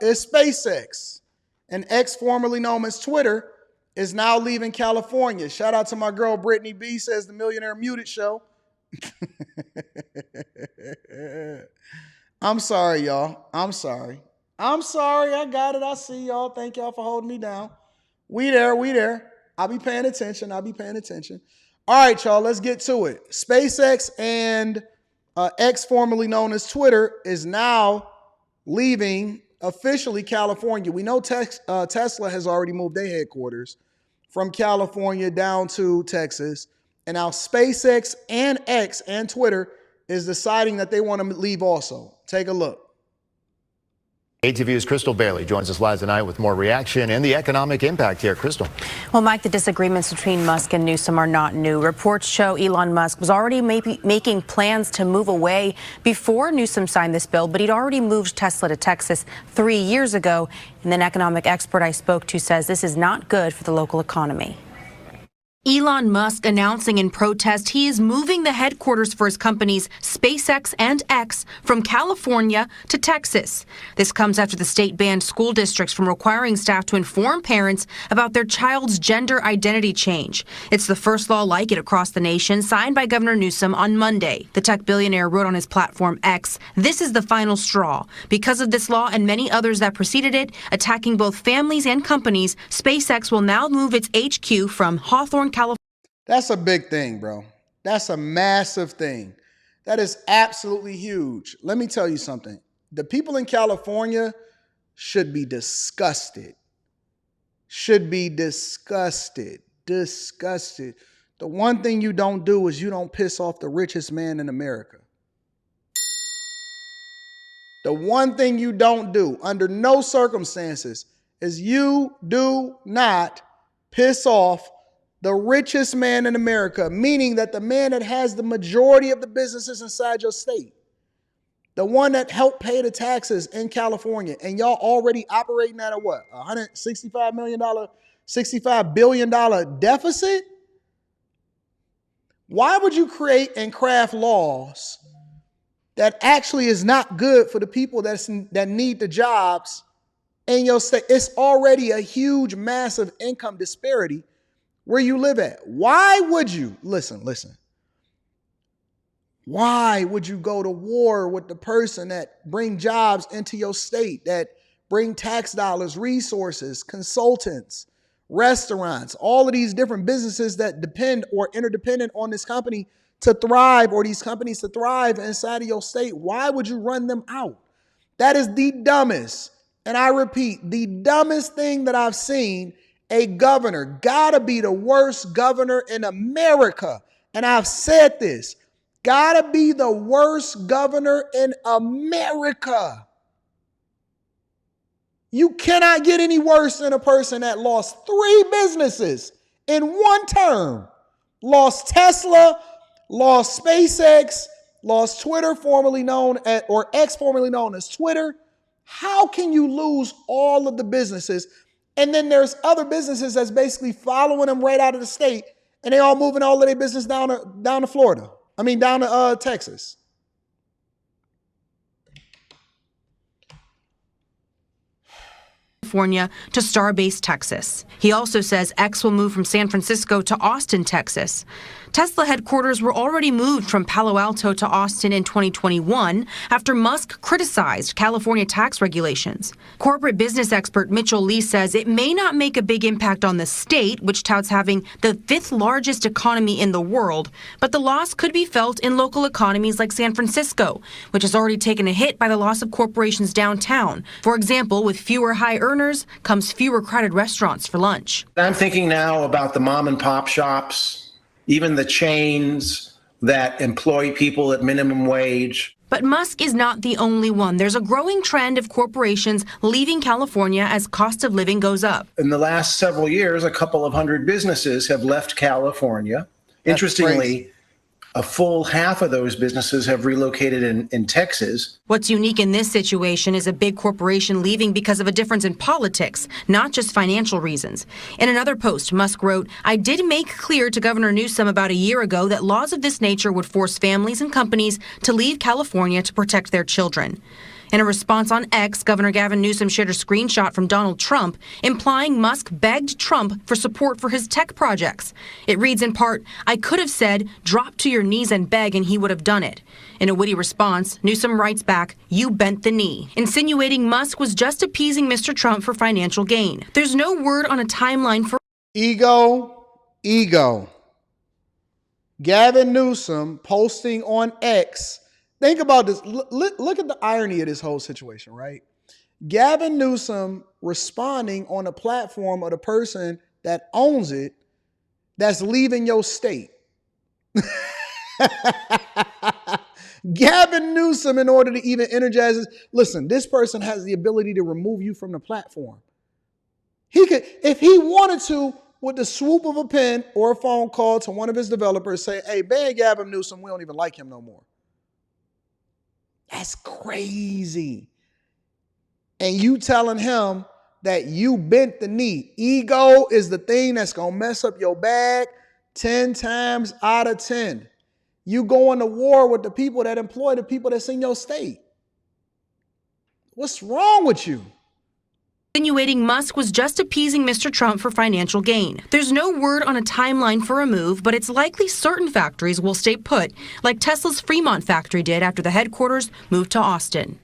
is SpaceX. And X, formerly known as Twitter, is now leaving California. Shout out to my girl Brittany B, says the Millionaire Muted Show. I'm sorry, y'all. I'm sorry. I got it. I see y'all. Thank y'all for holding me down. We there. I'll be paying attention. All right, y'all, let's get to it. SpaceX and X, formerly known as Twitter, is now leaving officially California. We know Tesla has already moved their headquarters from California down to Texas. And now SpaceX and X and Twitter is deciding that they want to leave also. Take a look. ATV's Crystal Bailey joins us live tonight with more reaction and the economic impact here. Crystal. Well, Mike, the disagreements between Musk and Newsom are not new. Reports show Elon Musk was already making plans to move away before Newsom signed this bill, but he'd already moved Tesla to Texas 3 years ago. And an economic expert I spoke to says this is not good for the local economy. Elon Musk announcing in protest he is moving the headquarters for his companies SpaceX and X from California to Texas. This comes after the state banned school districts from requiring staff to inform parents about their child's gender identity change. It's the first law like it across the nation, signed by Governor Newsom on Monday. The tech billionaire wrote on his platform X, "This is the final straw. Because of this law and many others that preceded it, attacking both families and companies, SpaceX will now move its HQ from Hawthorne, California." That's a big thing, bro. That's a massive thing. That is absolutely huge. Let me tell you something. The people in California should be disgusted. Disgusted. The one thing you don't do is you don't piss off the richest man in America. The one thing you don't do under no circumstances is you do not piss off the richest man in America, meaning that the man that has the majority of the businesses inside your state, the one that helped pay the taxes in California, and y'all already operating at a what? $65 billion deficit? Why would you create and craft laws that actually is not good for the people that need the jobs in your state? It's already a huge, massive income disparity where you live at. Why would you, listen, why would you go to war with the person that bring jobs into your state, that bring tax dollars, resources, consultants, restaurants, all of these different businesses that depend or interdependent on this company to thrive, or these companies to thrive inside of your state? Why would you run them out? That is the dumbest, and I repeat, the dumbest thing that I've seen. A governor, gotta be the worst governor in America. And I've said this, gotta be the worst governor in America. You cannot get any worse than a person that lost 3 businesses in one term. Lost Tesla, lost SpaceX, lost Twitter, formerly known as, or X, formerly known as Twitter. How can you lose all of the businesses? And then there's other businesses that's basically following them right out of the state, and they all moving all of their business down to Florida. Down to Texas. California to Starbase, Texas. He also says X will move from San Francisco to Austin, Texas. Tesla headquarters were already moved from Palo Alto to Austin in 2021 after Musk criticized California tax regulations. Corporate business expert Mitchell Lee says it may not make a big impact on the state, which touts having the 5th largest economy in the world, but the loss could be felt in local economies like San Francisco, which has already taken a hit by the loss of corporations downtown. For example, with fewer high earners comes fewer crowded restaurants for lunch. I'm thinking now about the mom and pop shops, even the chains that employ people at minimum wage. But Musk is not the only one. There's a growing trend of corporations leaving California as cost of living goes up. In the last several years, a couple of hundred businesses have left California. Interestingly, crazy. A full half of those businesses have relocated in Texas. What's unique in this situation is a big corporation leaving because of a difference in politics, not just financial reasons. In another post, Musk wrote, "I did make clear to Governor Newsom about a year ago that laws of this nature would force families and companies to leave California to protect their children." In a response on X, Governor Gavin Newsom shared a screenshot from Donald Trump implying Musk begged Trump for support for his tech projects. It reads in part, "I could have said, drop to your knees and beg, and he would have done it." In a witty response, Newsom writes back, "You bent the knee," insinuating Musk was just appeasing Mr. Trump for financial gain. There's no word on a timeline for Ego. Gavin Newsom posting on X. Think about this. Look at the irony of this whole situation, right? Gavin Newsom responding on a platform of the person that owns it that's leaving your state. Gavin Newsom, in order to even energize this, listen, this person has the ability to remove you from the platform. He could, if he wanted to, with the swoop of a pen or a phone call to one of his developers, say, "Hey, ban Gavin Newsom, we don't even like him no more." That's crazy. And you telling him that you bent the knee. Ego is the thing that's going to mess up your bag 10 times out of 10. You going to war with the people that employ the people that's in your state. What's wrong with you? Insinuating Musk was just appeasing Mr. Trump for financial gain. There's no word on a timeline for a move, but it's likely certain factories will stay put, like Tesla's Fremont factory did after the headquarters moved to Austin.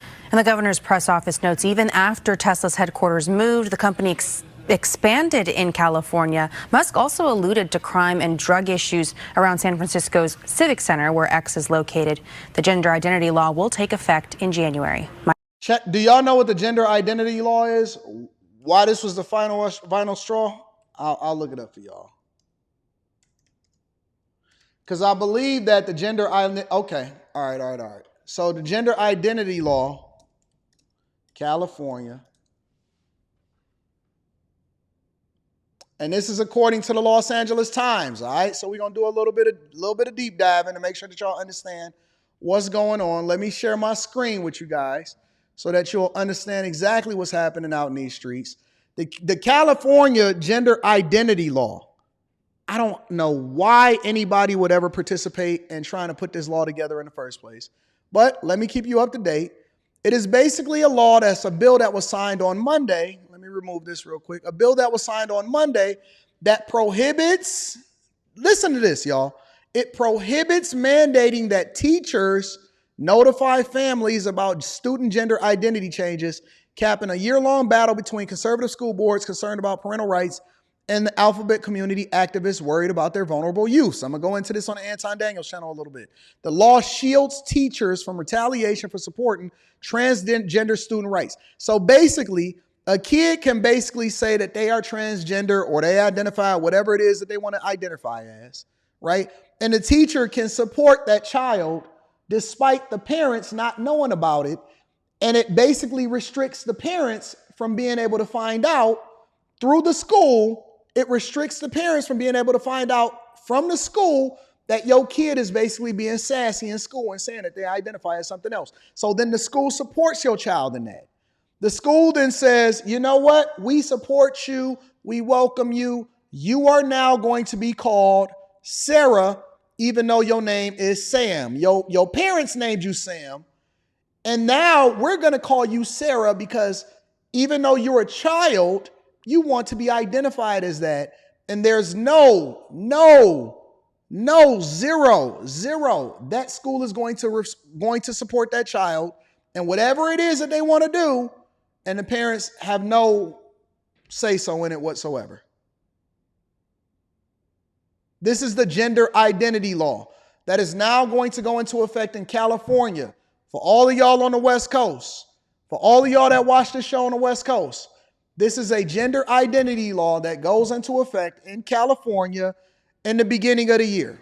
And the governor's press office notes even after Tesla's headquarters moved, the company expanded in California. Musk also alluded to crime and drug issues around San Francisco's Civic Center, where X is located. The gender identity law will take effect in January. Do y'all know what the gender identity law is? Why this was the final straw? I'll look it up for y'all. Because I believe that the gender identity, okay, all right. So the gender identity law, California, and this is according to the Los Angeles Times, all right? So we're going to do a little bit of deep diving to make sure that y'all understand what's going on. Let me share my screen with you guys so that you'll understand exactly what's happening out in these streets. The California gender identity law. I don't know why anybody would ever participate in trying to put this law together in the first place, but let me keep you up to date. It is basically a law that's a bill that was signed on Monday. Let me remove this real quick. A bill that was signed on Monday that prohibits, listen to this, y'all. It prohibits mandating that teachers notify families about student gender identity changes, capping a year-long battle between conservative school boards concerned about parental rights and the alphabet community activists worried about their vulnerable youth. So I'm going to go into this on the Anton Daniels channel a little bit. The law shields teachers from retaliation for supporting transgender student rights. So basically, a kid can basically say that they are transgender or they identify whatever it is that they want to identify as, right? And the teacher can support that child despite the parents not knowing about it. And it basically restricts the parents from being able to find out through the school. It restricts the parents from being able to find out from the school that your kid is basically being sassy in school and saying that they identify as something else. So then the school supports your child in that. The school then says, you know what? We support you. We welcome you. You are now going to be called Sarah, even though your name is Sam. Your parents named you Sam. And now we're going to call you Sarah because even though you're a child, you want to be identified as that. And there's zero. That school is going to support that child and whatever it is that they want to do. And the parents have no say-so in it whatsoever. This is the gender identity law that is now going to go into effect in California. For all of y'all on the West Coast, for all of y'all that watch this show on the West Coast, this is a gender identity law that goes into effect in California in the beginning of the year.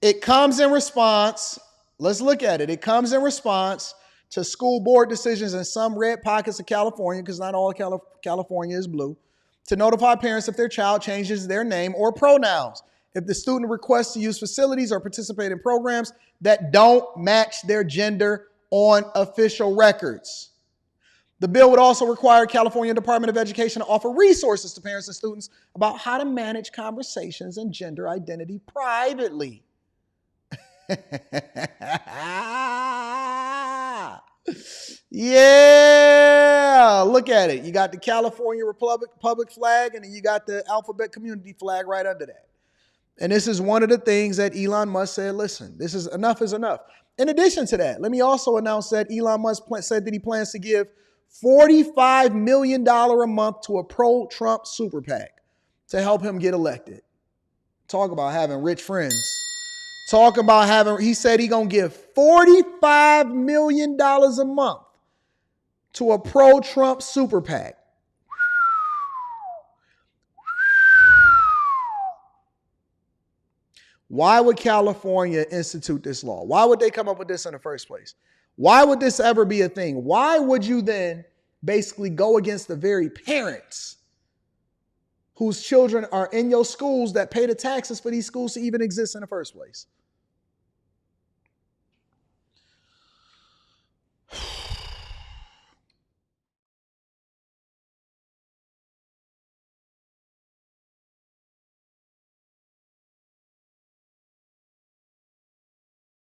It comes in response, let's look at it. It comes in response to school board decisions in some red pockets of California, because not all California is blue, to notify parents if their child changes their name or pronouns, if the student requests to use facilities or participate in programs that don't match their gender on official records. The bill would also require California Department of Education to offer resources to parents and students about how to manage conversations and gender identity privately. Yeah, look at it. You got the California Republic flag, and then you got the alphabet community flag right under that. And this is one of the things that Elon Musk said, listen, this is enough is enough. In addition to that, let me also announce that Elon Musk said that he plans to give $45 million a month to a pro-Trump super PAC to help him get elected. Talk about having rich friends. Talk about having, he said he's going to give $45 million a month to a pro-Trump super PAC. Why would California institute this law? Why would they come up with this in the first place? Why would this ever be a thing? Why would you then basically go against the very parents whose children are in your schools that pay the taxes for these schools to even exist in the first place?